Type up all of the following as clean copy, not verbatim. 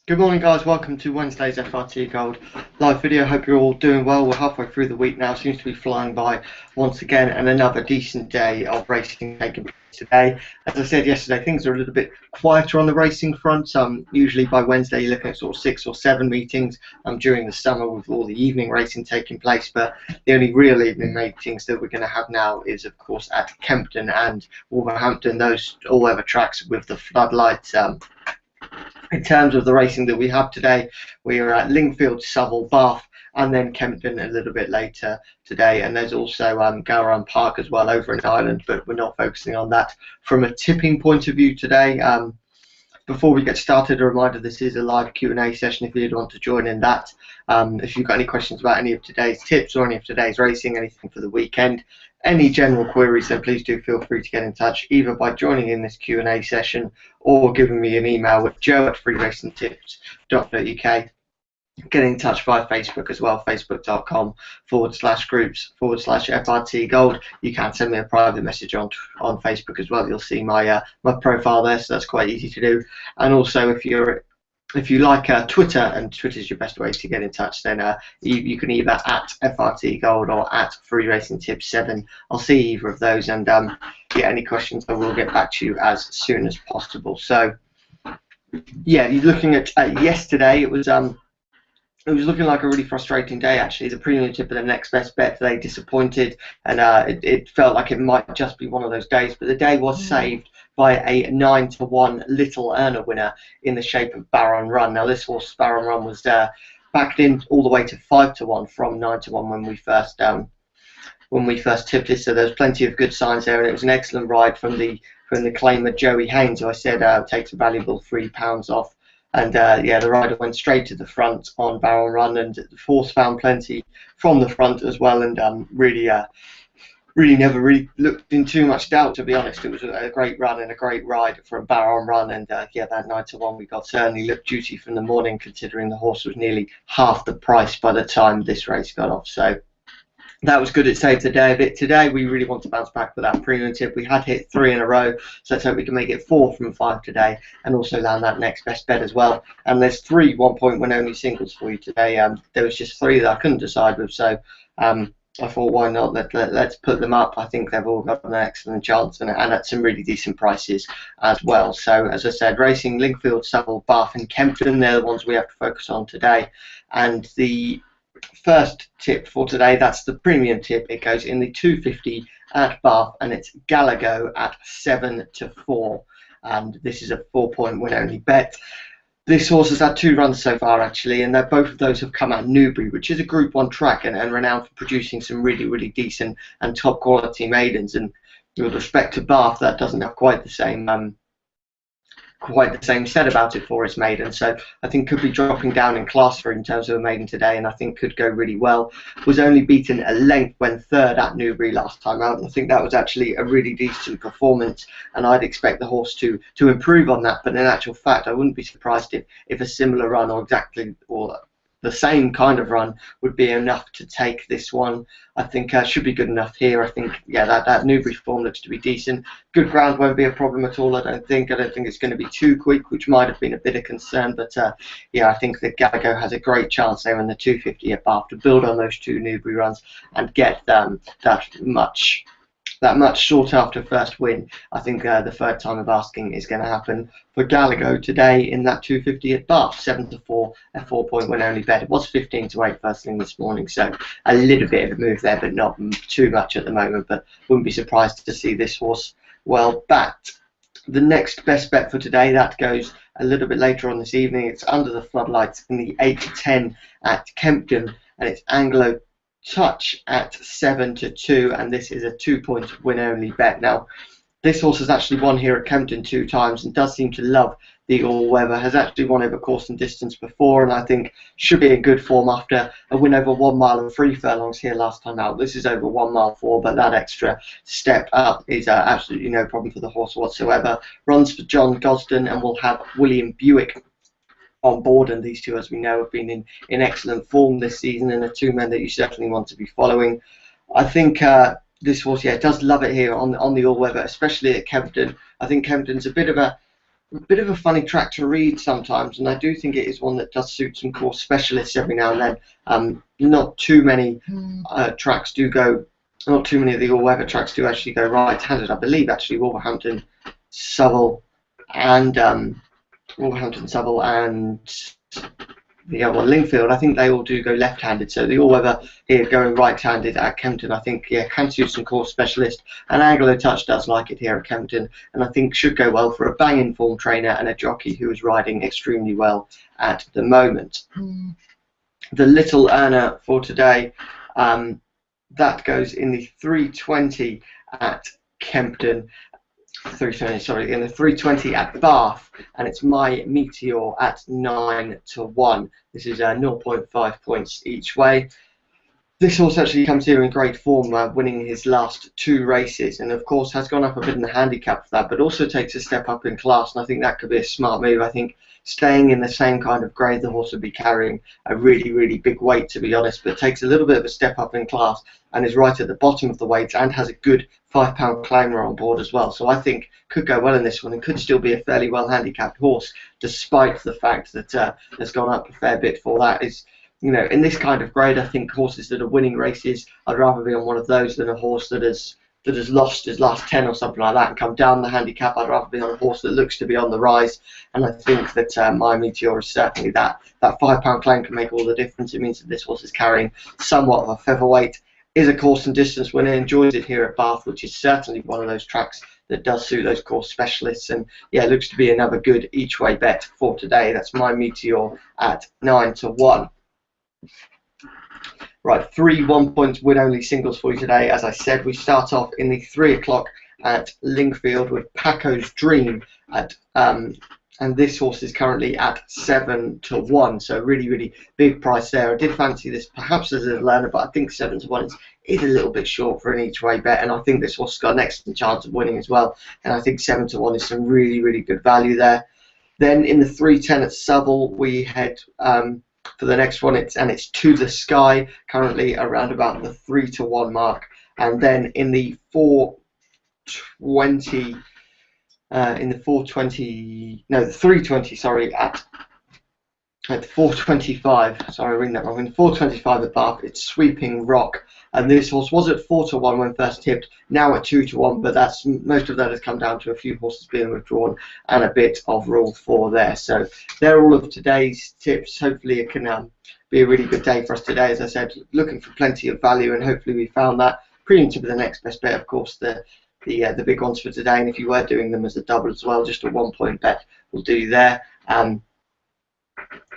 Good morning, guys. Welcome to Wednesday's FRT Gold live video. Hope you're all doing well. We're halfway through the week now. Seems to be flying by once again, and another decent day of racing taking place today. As I said yesterday, things are a little bit quieter on the racing front. Usually by Wednesday, you're looking at sort of 6 or 7 meetings during the summer with all the evening racing taking place. But the only real evening meetings that we're going to have now is, of course, at Kempton and Wolverhampton, those all-weather tracks with the floodlights. In terms of the racing that we have today, we are at Lingfield, Southall, Bath, and then Kempton a little bit later today. And there's also Gowran Park as well over in Ireland, but we're not focusing on that from a tipping point of view today. Before we get started, a reminder, this is a live Q&A session if you'd want to join in that. If you've got any questions about any of today's tips or any of today's racing, anything for the weekend, any general queries, then please do feel free to get in touch either by joining in this Q&A session or giving me an email with joe@freeracingtips.co.uk. Get in touch via Facebook as well, facebook.com/groups/FRT Gold. You can send me a private message on Facebook as well. You'll see my my profile there, so that's quite easy to do. And also, if you like Twitter, and Twitter is your best way to get in touch, then you can either at FRT Gold or at Free Racing Tips 7. I'll see either of those, and yeah, any questions I will get back to you as soon as possible. So yeah, you're looking at yesterday. It was looking like a really frustrating day, actually. The premium tip of the next best bet today disappointed, and it felt like it might just be one of those days. But the day was saved by a 9-1 Little Earner winner in the shape of Baron Run. Now, this horse, Baron Run, was backed in all the way to 5-1 from 9-1 when we first tipped it. So there's plenty of good signs there, and it was an excellent ride from the claimer Joey Haynes, who I said takes a valuable £3 off. And yeah, the rider went straight to the front on Baron Run, and the horse found plenty from the front as well, and really never really looked in too much doubt, to be honest. It was a great run and a great ride from Baron Run, and yeah, that 9-1 we got certainly looked juicy from the morning, considering the horse was nearly half the price by the time this race got off. So that was good. It saved the day a bit. Today we really want to bounce back with that premium tip. We had hit 3 in a row, so let's hope we can make it 4 from 5 today, and also land that next best bet as well. And there's 3 1-point win only singles for you today. There was just 3 that I couldn't decide with, so I thought, why not? Let's put them up. I think they've all got an excellent chance, and at some really decent prices as well. So as I said, racing Lingfield, Southall, Bath, and Kempton, they're the ones we have to focus on today. And the first tip for today, that's the premium tip. It goes in the 250 at Bath, and it's Galago at 7-4, and this is a 4-point win only bet. This horse has had 2 runs so far, actually, and both of those have come at Newbury, which is a Group 1 track and renowned for producing some really decent and top quality maidens. And with respect to Bath, that doesn't have quite the same said about it for its maiden, so I think could be dropping down in class for in terms of a maiden today, and I think could go really well. Was only beaten a length when 3rd at Newbury last time out, and I think that was actually a really decent performance, and I'd expect the horse to improve on that. But in actual fact, I wouldn't be surprised if a similar run or the same kind of run would be enough to take this one. I think should be good enough here. I think, yeah, that Newbury form looks to be decent. Good ground won't be a problem at all, I don't think. I don't think it's going to be too quick, which might have been a bit of concern. But yeah, I think that Gallagher has a great chance there in the 250 at Bath to build on those 2 Newbury runs and get that much sought after first win. I think the 3rd time of asking is going to happen for Gallagher today in that 250 at Bath. 7-4, a 4-point win only bet. It was 15-8 first thing this morning, so a little bit of a move there, but not too much at the moment. But wouldn't be surprised to see this horse well backed. The next best bet for today, that goes a little bit later on this evening. It's under the floodlights in the 8-10 at Kempton, and it's Anglo Touch at 7-2, and this is a 2-point win only bet. Now, this horse has actually won here at Kempton 2 times and does seem to love the all-weather. Has actually won over course and distance before, and I think should be in good form after a win over 1 mile and 3 furlongs here last time out. This is over 1 mile 4, but that extra step up is absolutely no problem for the horse whatsoever. Runs for John Gosden, and will have William Buick on board, and these 2, as we know, have been in excellent form this season, and are 2 men that you certainly want to be following. I think this horse, yeah, does love it here on the all-weather, especially at Kempton. I think Kempton's a bit of a a bit of a funny track to read sometimes, and I do think it is one that does suit some course specialists every now and then. Not too many tracks do go, not too many of the all-weather tracks do actually go right-handed. I believe actually Wolverhampton, Southall, and the other one, Lingfield, I think they all do go left-handed. So the all-weather here going right-handed at Kempton, I think, yeah, can suit some course specialist. And Anglo Touch does like it here at Kempton, and I think should go well for a bang-in form trainer and a jockey who is riding extremely well at the moment. The little earner for today, that goes in the 320 at Kempton. 320, sorry, in the 320 at Bath, and it's My Meteor at 9-1. This is 0.5 points each way. This horse actually comes here in great form, winning his last 2 races, and of course has gone up a bit in the handicap for that, but also takes a step up in class, and I think that could be a smart move. I think staying in the same kind of grade, the horse would be carrying a really, really big weight, to be honest, but takes a little bit of a step up in class and is right at the bottom of the weights and has a good £5 claimer on board as well. So I think could go well in this one and could still be a fairly well handicapped horse, despite the fact that has gone up a fair bit for that. Is, you know, in this kind of grade, I think horses that are winning races, I'd rather be on one of those than a horse that has lost his last 10 or something like that and come down the handicap. I'd rather be on a horse that looks to be on the rise, and I think that My Meteor is certainly that £5 claim can make all the difference. It means that this horse is carrying somewhat of a featherweight, is a course and distance winner, enjoys it here at Bath, which is certainly one of those tracks that does suit those course specialists, and yeah, looks to be another good each way bet for today. That's My Meteor at 9-1. Right, 3 1-point win-only singles for you today. As I said, we start off in the 3 o'clock at Lingfield with Paco's Dream at and this horse is currently at 7-1, so really, really big price there. I did fancy this perhaps as a learner, but I think 7-1 is a little bit short for an each way bet, and I think this horse has got an excellent chance of winning as well, and I think 7-1 is some really, really good value there. Then in the 3:10 at Southall, we head for the next one, it's To the Sky, currently around about the 3-1 mark, and then in the 420, the 320, sorry, at 425, sorry, I'm reading that wrong, in 425 at Bath, it's Sweeping Rock, and this horse was at 4-1 when first tipped, now at 2-1, but that's, most of that has come down to a few horses being withdrawn and a bit of rule 4 there. So they're all of today's tips. Hopefully it can be a really good day for us today. As I said, looking for plenty of value, and hopefully we found that. Premium to be the next best bet, of course, the big ones for today, and if you were doing them as a double as well, just a 1-point bet will do you there.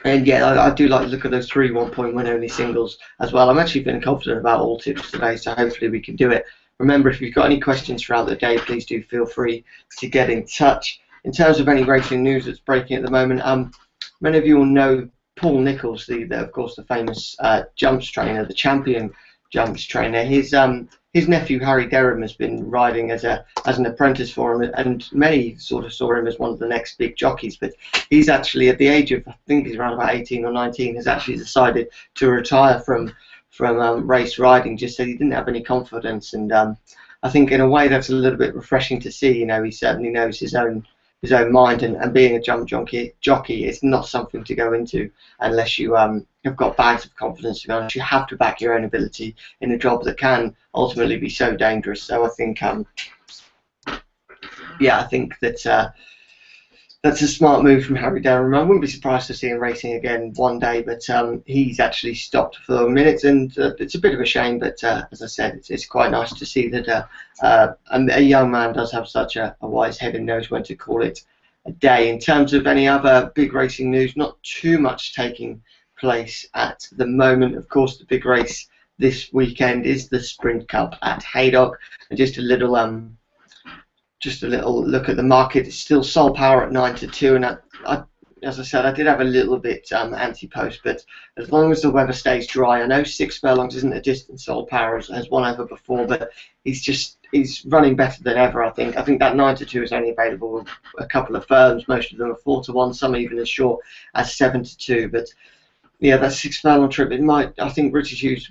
And yeah, I do like to look at those 3 1-point win-only singles as well. I'm actually feeling confident about all tips today, so hopefully we can do it. Remember, if you've got any questions throughout the day, please do feel free to get in touch. In terms of any racing news that's breaking at the moment, many of you will know Paul Nicholls, of course the famous jumps trainer, the champion jumps trainer. His nephew Harry Derham has been riding as an apprentice for him, and many sort of saw him as one of the next big jockeys. But he's actually, at the age of, I think he's around about 18 or 19, has actually decided to retire from race riding. Just said he didn't have any confidence, and I think in a way that's a little bit refreshing to see. You know, he certainly knows his own mind, and being a jump jockey is not something to go into unless you have got bags of confidence. To be honest, you have to back your own ability in a job that can ultimately be so dangerous. So I think, yeah, I think that that's a smart move from Harry Derham. I wouldn't be surprised to see him racing again one day, but he's actually stopped for a minute, and it's a bit of a shame. But as I said, it's quite nice to see that a young man does have such a wise head and knows when to call it a day. In terms of any other big racing news, not too much taking place at the moment. Of course, the big race this weekend is the Sprint Cup at Haydock, and just a little look at the market. It's still Soul Power at 9-2, and I, as I said, I did have a little bit anti-post, but as long as the weather stays dry, I know 6 furlongs isn't a distance Soul Power has won over before, but he's running better than ever. I think that 9-2 is only available with a couple of firms. Most of them are 4-1, some even as short as 7-2. But yeah, that 6 furlong trip, I think British Hughes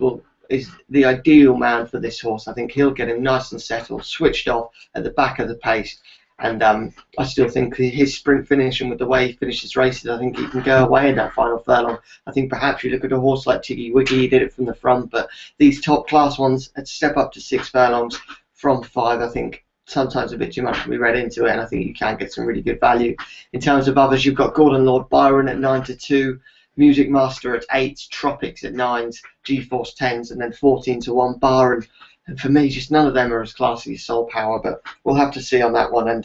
is the ideal man for this horse. I think he'll get him nice and settled, switched off at the back of the pace, And I still think his sprint finish and with the way he finishes races, I think he can go away in that final furlong. I think perhaps you look at a horse like Tiggy Wiggy, he did it from the front, but these top class ones, at step up to 6 furlongs from 5, I think sometimes a bit too much can be read into it, and I think you can get some really good value. In terms of others, you've got Gordon Lord Byron at 9-2, Music Master at 8, Tropics at 9s, G-Force 10s, and then 14-1 Byron. And for me, just none of them are as classy as Soul Power, but we'll have to see on that one. And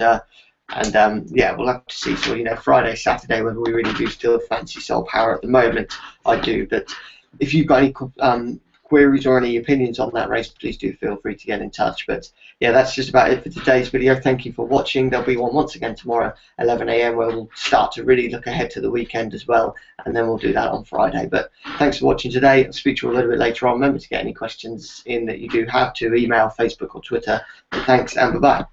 yeah, we'll have to see. So, you know, Friday, Saturday, whether we really do still fancy Soul Power. At the moment, I do. But if you've got any queries or any opinions on that race, please do feel free to get in touch. But yeah, that's just about it for today's video. Thank you for watching. There'll be one once again tomorrow, 11 AM, where we'll start to really look ahead to the weekend as well, and then we'll do that on Friday. But thanks for watching today. I'll speak to you a little bit later on. Remember to get any questions in that you do have to email, Facebook or Twitter. But thanks and bye-bye.